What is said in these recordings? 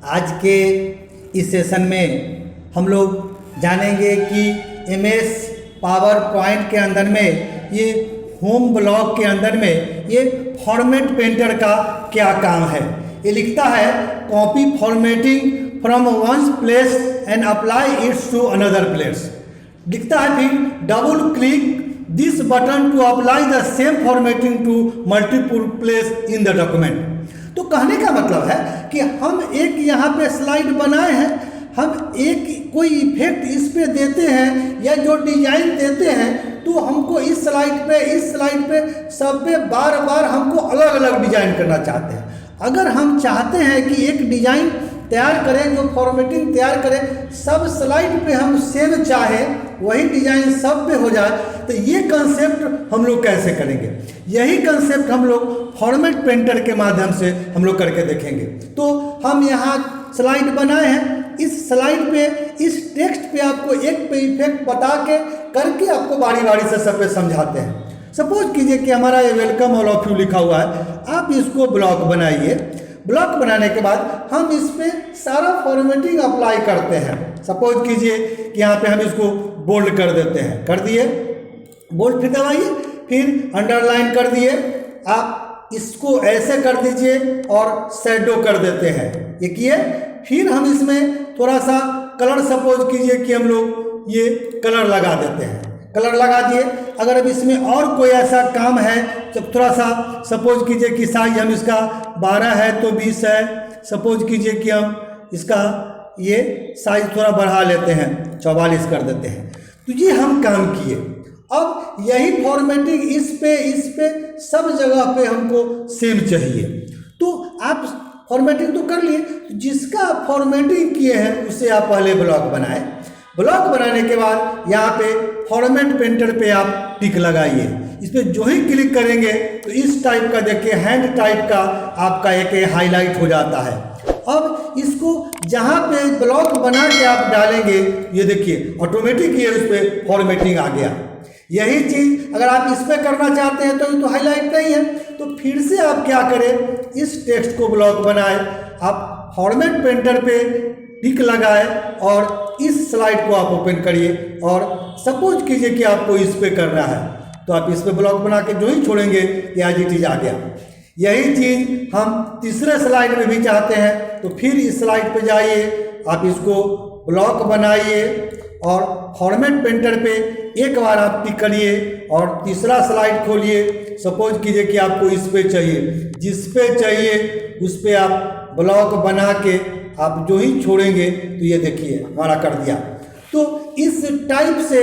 आज के इस सेशन में हम लोग जानेंगे कि एमएस पावर पॉइंट के अंदर में ये होम ब्लॉक के अंदर में ये फॉर्मेट पेंटर का क्या काम है। ये लिखता है copy formatting from one place and apply its to another place. लिखता है फिर double click this button to apply the same formatting to multiple place in the document. तो कहने का मतलब है कि हम एक यहाँ पे स्लाइड बनाए हैं, हम एक कोई इफेक्ट इस पे देते हैं या जो डिजाइन देते हैं तो हमको इस स्लाइड पे सब पे बार बार हमको अलग अलग डिजाइन करना चाहते हैं। अगर हम चाहते हैं कि एक डिजाइन तैयार करें, जो फॉर्मेटिंग तैयार करें, सब स्लाइड पे हम सेम चाहे वही डिजाइन सब पे हो जाए, तो ये कंसेप्ट हम लोग कैसे करेंगे? यही कंसेप्ट हम लोग फॉर्मेट पेंटर के माध्यम से हम लोग करके देखेंगे। तो हम यहाँ स्लाइड बनाए हैं, इस स्लाइड पे इस टेक्स्ट पे आपको एक पे इफेक्ट बता के करके आपको बारी बारी से सब पे समझाते हैं। सपोज कीजिए कि हमारा ये वेलकम ऑल ऑफ यू लिखा हुआ है, आप इसको ब्लॉक बनाइए। ब्लॉक बनाने के बाद हम इस पे सारा फॉर्मेटिंग अप्लाई करते हैं। सपोज कीजिए कि यहाँ पे हम इसको बोल्ड कर देते हैं, कर दिए बोल्ड, फिर दबाइए, फिर अंडरलाइन कर दिए, आप इसको ऐसे कर दीजिए और शैडो कर देते हैं, ये किए। फिर हम इसमें थोड़ा सा कलर, सपोज कीजिए कि हम लोग ये कलर लगा देते हैं, कलर लगा दिए। अगर अब इसमें और कोई ऐसा काम है तो थोड़ा सा, सपोज कीजिए कि साइज हम इसका 12 है तो 20 है, सपोज कीजिए कि हम इसका ये साइज थोड़ा बढ़ा लेते हैं, 44 कर देते हैं। तो ये हम काम किए। अब यही फॉर्मेटिंग इस पे सब जगह पे हमको सेम चाहिए। तो आप फॉर्मेटिंग तो कर लिए, जिसका आप फॉर्मेटिंग किए हैं उसे आप पहले ब्लॉक बनाए। ब्लॉक बनाने के बाद यहाँ पे फॉर्मेट पेंटर पे आप टिक लगाइए। इस पर जो ही क्लिक करेंगे तो इस टाइप का देखिए हैंड टाइप का आपका एक हाईलाइट हो जाता है। अब इसको जहाँ पे ब्लॉक बना के आप डालेंगे, ये देखिए ऑटोमेटिक ये उस पर फॉर्मेटिंग आ गया। यही चीज़ अगर आप इस पर करना चाहते हैं तो हाईलाइट नहीं है, तो फिर से आप क्या करें, इस टेक्स्ट को ब्लॉक बनाए, आप फॉर्मेट पेंटर पे टिक लगाए और इस स्लाइड को आप ओपन करिए और सपोज कीजिए कि आपको इस पे करना है तो आप इस पे ब्लॉक बना के जो ही छोड़ेंगे ये आज चीज़ आ गया। यही चीज़ हम तीसरे स्लाइड में भी चाहते हैं, तो फिर इस स्लाइड पे जाइए, आप इसको ब्लॉक बनाइए और फॉर्मेट पेंटर पे एक बार आप टिक करिए और तीसरा स्लाइड खोलिए। सपोज कीजिए कि आपको इस पे चाहिए, जिस पे चाहिए उस पे आप ब्लॉक बना के आप जो ही छोड़ेंगे तो ये देखिए हमारा कर दिया। तो इस टाइप से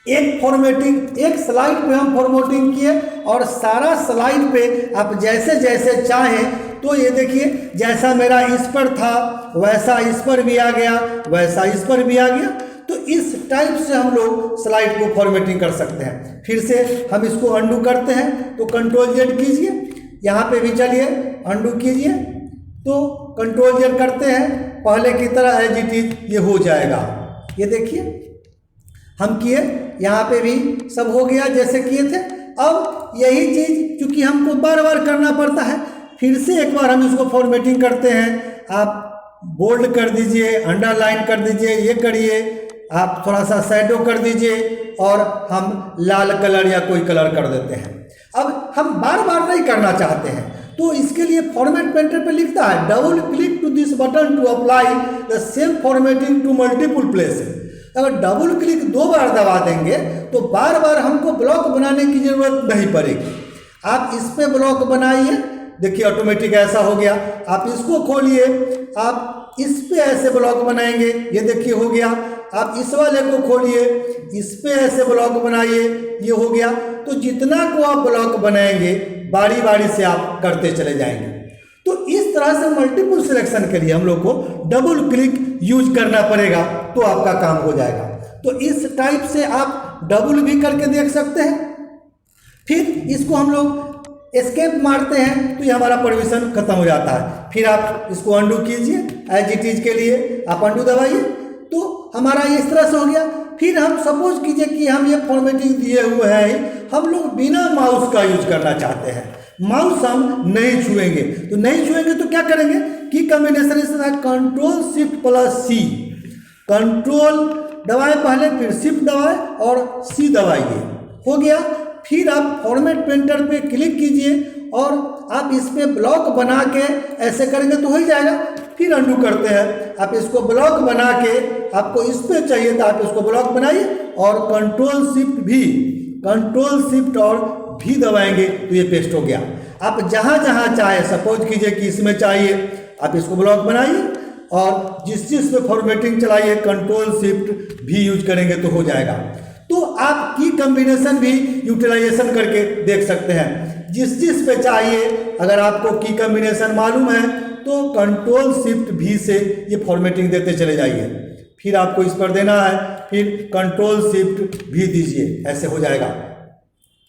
एक फॉर्मेटिंग, एक स्लाइड पे हम फॉर्मेटिंग किए और सारा स्लाइड पे आप जैसे जैसे चाहें, तो ये देखिए जैसा मेरा इस पर था वैसा इस पर भी आ गया, वैसा इस पर भी आ गया। तो इस टाइप से हम लोग स्लाइड को फॉर्मेटिंग कर सकते हैं। फिर से हम इसको अंडू करते हैं, तो कंट्रोल जेड कीजिए, यहाँ पे भी चलिए अंडू कीजिए, तो कंट्रोल जेड करते हैं, पहले की तरह एज इट इज ये हो जाएगा। ये देखिए हम किए, यहाँ पे भी सब हो गया जैसे किए थे। अब यही चीज़ चूँकि हमको बार बार करना पड़ता है, फिर से एक बार हम इसको फॉर्मेटिंग करते हैं। आप बोल्ड कर दीजिए, अंडरलाइन कर दीजिए, ये करिए, आप थोड़ा सा शैडो कर दीजिए और हम लाल कलर या कोई कलर कर देते हैं। अब हम बार बार नहीं करना चाहते हैं, तो इसके लिए फॉर्मेट पेंटर पे लिखता है double click to this button to apply the same formatting to multiple places. अगर डबल क्लिक 2 बार दबा देंगे तो बार बार हमको ब्लॉक बनाने की जरूरत नहीं पड़ेगी। आप इस पे ब्लॉक बनाइए, देखिए ऑटोमेटिक ऐसा हो गया। आप इसको खोलिए, आप इस पे ऐसे ब्लॉक बनाएंगे, ये देखिए हो गया। आप इस वाले को खोलिए, इस पे ऐसे ब्लॉक बनाइए, ये हो गया। तो जितना को आप ब्लॉक बनाएंगे बारी बारी से आप करते चले जाएंगे। तो इस तरह से मल्टीपल सिलेक्शन के लिए हम लोग को डबल क्लिक यूज करना पड़ेगा, तो आपका काम हो जाएगा। तो इस टाइप से आप डबल भी करके देख सकते हैं। फिर इसको हम लोग एस्केप मारते हैं तो ये हमारा परमिशन खत्म हो जाता है। फिर आप इसको अंडू कीजिए, एज इट इज के लिए आप अंडू दबाइए, तो हमारा ये इस तरह से हो गया। फिर हम सपोज कीजिए कि हम ये फॉर्मेटिंग दिए हुए हैं, हम लोग बिना माउस का यूज करना चाहते हैं। माउस हम नहीं छुएंगे। तो नहीं छुएंगे तो क्या करेंगे, की कॉम्बिनेशन इस तरह कंट्रोल शिफ्ट प्लस सी, कंट्रोल दबाए पहले, फिर शिफ्ट दबाए और सी दबाइए, हो गया। फिर आप फॉर्मेट पेंटर पे क्लिक कीजिए और आप इस पे ब्लॉक बना के ऐसे करेंगे तो हो ही जाएगा। फिर अंडू करते हैं, आप इसको ब्लॉक बना के, आपको इस पे चाहिए तो आप इसको ब्लॉक बनाइए और कंट्रोल शिफ्ट और भी दबाएंगे तो ये पेस्ट हो गया। आप जहाँ जहाँ चाहे, सपोज कीजिए कि इसमें चाहिए, आप इसको ब्लॉक बनाइए और जिस पे फॉर्मेटिंग चलाइए कंट्रोल शिफ्ट भी यूज करेंगे तो हो जाएगा। तो आप की कॉम्बिनेशन भी यूटिलाइजेशन करके देख सकते हैं, जिस पे चाहिए। अगर आपको की कॉम्बिनेशन मालूम है तो कंट्रोल शिफ्ट भी से ये फॉर्मेटिंग देते चले जाइए, फिर आपको इस पर देना है, फिर कंट्रोल शिफ्ट भी दीजिए, ऐसे हो जाएगा।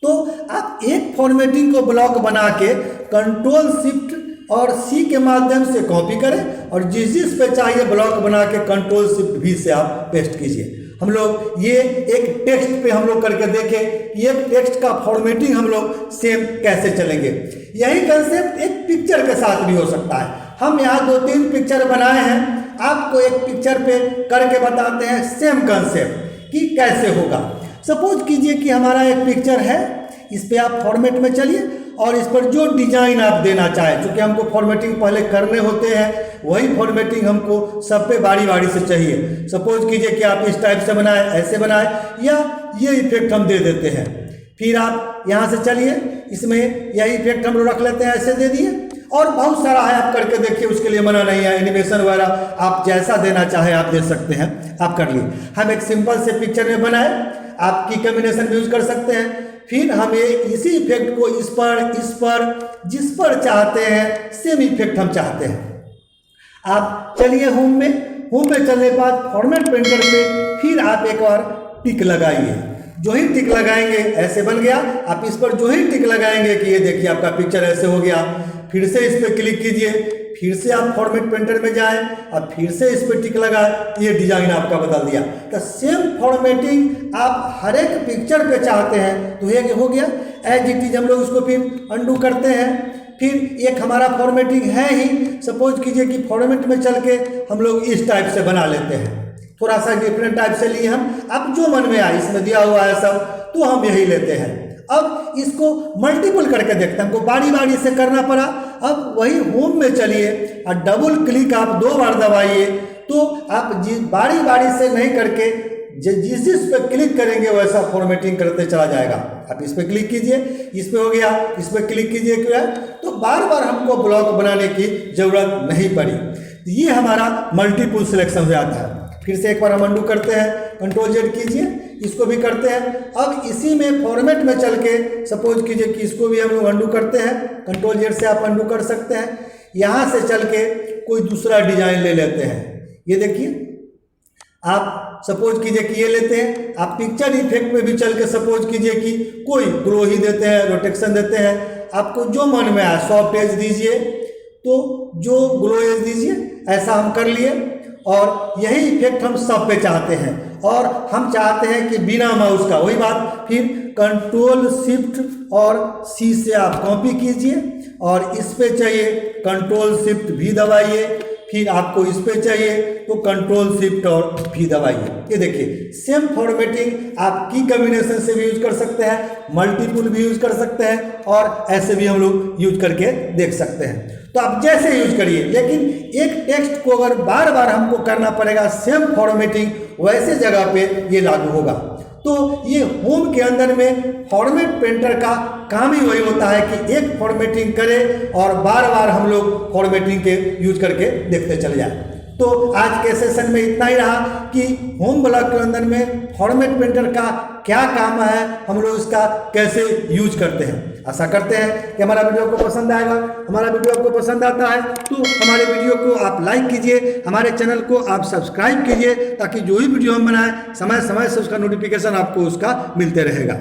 तो आप एक फॉर्मेटिंग को ब्लॉक बना के कंट्रोल शिफ्ट और सी के माध्यम से कॉपी करें और जिस पे चाहिए ब्लॉक बना के कंट्रोल शिफ्ट भी से आप पेस्ट कीजिए। हम लोग ये एक टेक्स्ट पे हम लोग करके देखें कि एक टेक्स्ट का फॉर्मेटिंग हम लोग सेम कैसे चलेंगे। यही कंसेप्ट एक पिक्चर के साथ भी हो सकता है। हम यहाँ 2-3 पिक्चर बनाए हैं, आपको एक पिक्चर पे करके बताते हैं सेम कंसेप्ट कि कैसे होगा। सपोज कीजिए कि हमारा एक पिक्चर है, इस पे आप फॉर्मेट में चलिए और इस पर जो डिजाइन आप देना चाहें, क्योंकि हमको फॉर्मेटिंग पहले करने होते हैं, वही फॉर्मेटिंग हमको सब पे बारी बारी से चाहिए। सपोज कीजिए कि आप इस टाइप से बनाए, ऐसे बनाए, या ये इफेक्ट हम दे देते हैं। फिर आप यहाँ से चलिए, इसमें यही इफेक्ट हम लोग रख लेते हैं, ऐसे दे दिए। और बहुत सारा है, आप करके देखिए, उसके लिए मना नहीं है। एनिमेशन वगैरह आप जैसा देना चाहे आप दे सकते हैं, आप कर लिए। हम एक सिंपल से पिक्चर में बनाए, आप की कॉम्बिनेशन भी यूज कर सकते हैं। फिर हमें इसी इफेक्ट को इस पर जिस पर चाहते हैं सेम इफेक्ट हम चाहते हैं। आप चलिए होम में चलने के बाद फॉर्मेट पेंटर पे फिर आप एक बार टिक लगाइए। जो ही टिक लगाएंगे ऐसे बन गया। आप इस पर जो ही टिक लगाएंगे कि ये देखिए आपका पिक्चर ऐसे हो गया। फिर से इस पर क्लिक कीजिए, फिर से आप फॉर्मेट पेंटर में जाएं, अब फिर से इस पर टिक लगाए, ये डिजाइन आपका बदल दिया। तो सेम फॉर्मेटिंग आप हर एक पिक्चर पे चाहते हैं तो ये हो गया एज इट इज। हम लोग इसको फिर अंडू करते हैं। फिर एक हमारा फॉर्मेटिंग है ही, सपोज कीजिए कि फॉर्मेट में चल के हम लोग इस टाइप से बना लेते हैं, थोड़ा सा डिफरेंट टाइप से लिए हम। अब जो मन में आए, इसमें दिया हुआ है सब, तो हम यही लेते हैं। अब इसको मल्टीपल करके देखते हैं, हमको बारी बारी से करना पड़ा। अब वही होम में चलिए और डबल क्लिक आप 2 बार दबाइए, तो आप बारी बारी से नहीं करके जिस पे क्लिक करेंगे वैसा फॉर्मेटिंग करते चला जाएगा। आप इस पे क्लिक कीजिए, इस पे हो गया, इस पे क्लिक कीजिए, क्या तो बार बार हमको ब्लॉक बनाने की जरूरत नहीं पड़ी। ये हमारा मल्टीपल सिलेक्शन हो जाता है। फिर से एक बार हम अंडू करते हैं, कंट्रोल जेड कीजिए, इसको भी करते हैं। अब इसी में फॉर्मेट में चल के सपोज कीजिए कि इसको भी हम लोग अंडू करते हैं, कंट्रोल जेड से आप अंडू कर सकते हैं। यहाँ से चल के कोई दूसरा डिजाइन ले लेते हैं। ये देखिए, आप सपोज कीजिए कि ये लेते हैं। आप पिक्चर इफेक्ट में भी चल के सपोज कीजिए कि कोई ग्लो ही देते हैं, रोटेक्शन देते हैं, आपको जो मन में आए, सॉफ्ट एज दीजिए तो जो ग्लो एज दीजिए, ऐसा हम कर लिए। और यही इफेक्ट हम सब पे चाहते हैं, और हम चाहते हैं कि बिना माउस का, वही बात, फिर कंट्रोल शिफ्ट और सी से आप कॉपी कीजिए और इस पे चाहिए कंट्रोल शिफ्ट भी दबाइए। फिर आपको इस पे चाहिए तो कंट्रोल शिफ्ट और भी दबाइए। ये देखिए सेम फॉर्मेटिंग आप की कॉम्बिनेशन से भी यूज कर सकते हैं, मल्टीपल भी यूज कर सकते हैं, और ऐसे भी हम लोग यूज करके देख सकते हैं। तो आप जैसे यूज करिए, लेकिन एक टेक्स्ट को अगर बार बार हमको करना पड़ेगा सेम फॉर्मेटिंग, वैसे जगह पे ये लागू होगा। तो ये होम के अंदर में फॉर्मेट पेंटर का काम ही वही होता है कि एक फॉर्मेटिंग करें और बार बार हम लोग फॉर्मेटिंग के यूज करके देखते चले जाएं। तो आज के सेशन में इतना ही रहा कि होम ब्लॉक के अंदर में फॉर्मेट पेंटर का क्या काम है, हम लोग इसका कैसे यूज करते हैं। आशा करते हैं कि हमारा वीडियो को पसंद आएगा। हमारा वीडियो आपको पसंद आता है तो हमारे वीडियो को आप लाइक कीजिए, हमारे चैनल को आप सब्सक्राइब कीजिए, ताकि जो भी वीडियो हम बनाएं समय समय से उसका नोटिफिकेशन आपको उसका मिलते रहेगा।